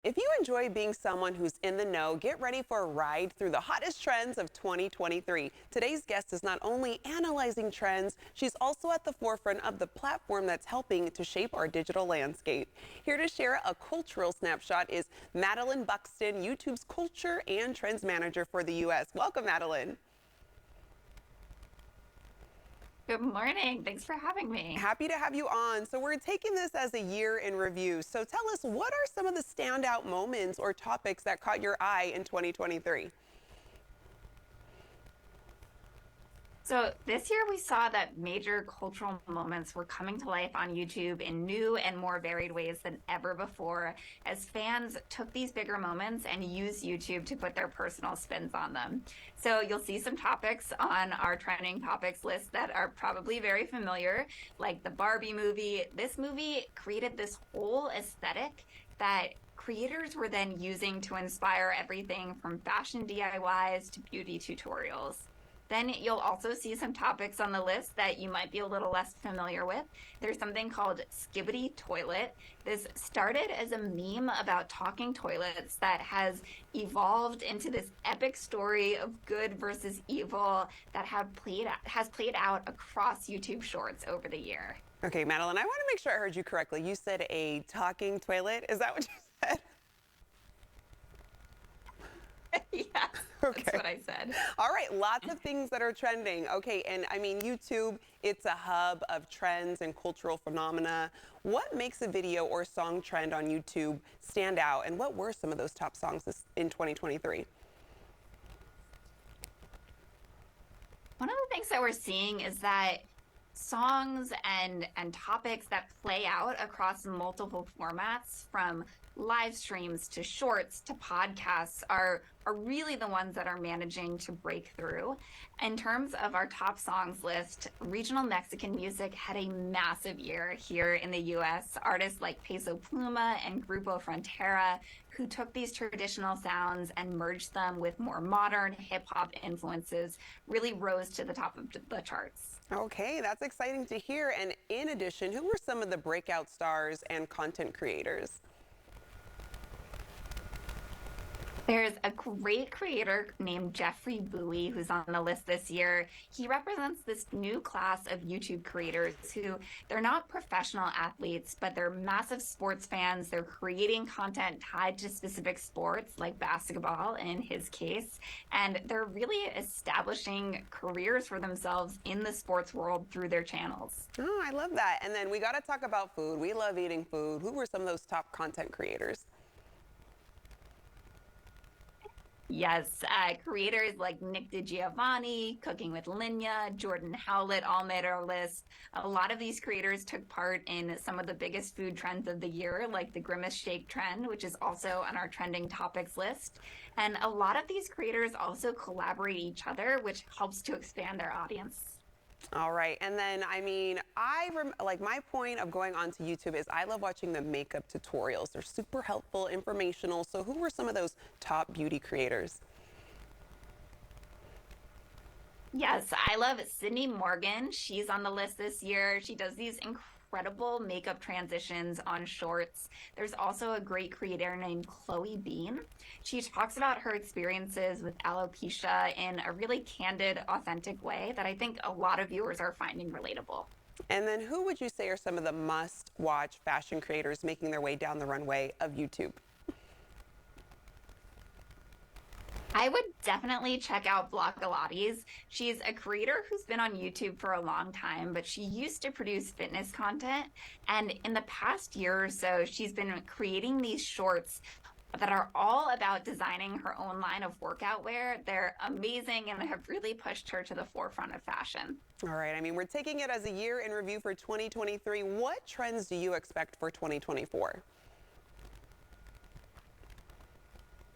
If you enjoy being someone who's in the know, get ready for a ride through the hottest trends of 2023. Today's guest is not only analyzing trends, she's also at the forefront of the platform that's helping to shape our digital landscape. Here to share a cultural snapshot is Madeline Buxton, YouTube's culture and trends manager for the U.S. Welcome, Madeline. Good morning. Thanks for having me. Happy to have you on. So we're taking this as a year in review. So tell us, what are some of the standout moments or topics that caught your eye in 2023? So this year we saw that major cultural moments were coming to life on YouTube in new and more varied ways than ever before, as fans took these bigger moments and used YouTube to put their personal spins on them. So you'll see some topics on our trending topics list that are probably very familiar, like the Barbie movie. This movie created this whole aesthetic that creators were then using to inspire everything from fashion DIYs to beauty tutorials. Then you'll also see some topics on the list that you might be a little less familiar with. There's something called Skibbity Toilet. This started as a meme about talking toilets that has evolved into this epic story of good versus evil that has played out across YouTube Shorts over the year. Okay, Madeline, I want to make sure I heard you correctly. You said a talking toilet. Is that what you said? Yes, okay. That's what I said. All right, lots of things that are trending. Okay, and I mean, YouTube, it's a hub of trends and cultural phenomena. What makes a video or song trend on YouTube stand out, and what were some of those top songs in 2023? One of the things that we're seeing is that songs and topics that play out across multiple formats, from live streams to shorts to podcasts, are really the ones that are managing to break through. In terms of our top songs list, regional Mexican music had a massive year here in the US. Artists like Peso Pluma and Grupo Frontera, who took these traditional sounds and merged them with more modern hip hop influences, really rose to the top of the charts. Okay, that's exciting to hear. And in addition, who were some of the breakout stars and content creators? There's a great creator named Jeffrey Bowie who's on the list this year. He represents this new class of YouTube creators who, they're not professional athletes, but they're massive sports fans. They're creating content tied to specific sports, like basketball in his case, and they're really establishing careers for themselves in the sports world through their channels. Oh, I love that. And then we got to talk about food. We love eating food. Who were some of those top content creators? Yes, creators like Nick DiGiovanni, Cooking with Linya, Jordan Howlett all made our list. A lot of these creators took part in some of the biggest food trends of the year, like the Grimace Shake trend, which is also on our trending topics list. And a lot of these creators also collaborate each other, which helps to expand their audience. All right. And then, I mean, like my point of going onto YouTube is I love watching the makeup tutorials. They're super helpful, informational. So who were some of those top beauty creators? Yes, I love Sydney Morgan. She's on the list this year. She does these incredible makeup transitions on shorts. There's also a great creator named Chloe Bean. She talks about her experiences with alopecia in a really candid, authentic way that I think a lot of viewers are finding relatable. And then who would you say are some of the must-watch fashion creators making their way down the runway of YouTube? I would definitely check out Blogilates. She's a creator who's been on YouTube for a long time, but she used to produce fitness content. And in the past year or so, she's been creating these shorts that are all about designing her own line of workout wear. They're amazing and have really pushed her to the forefront of fashion. All right. I mean, we're taking it as a year in review for 2023. What trends do you expect for 2024?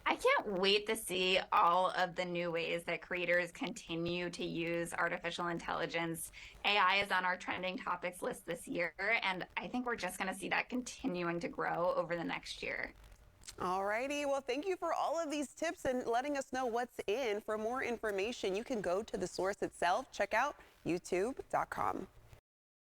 I can't wait to see all of the new ways that creators continue to use artificial intelligence. AI is on our trending topics list this year, and I think we're just going to see that continuing to grow over the next year. All righty. Well, thank you for all of these tips and letting us know what's in. For more information, you can go to the source itself. Check out youtube.com.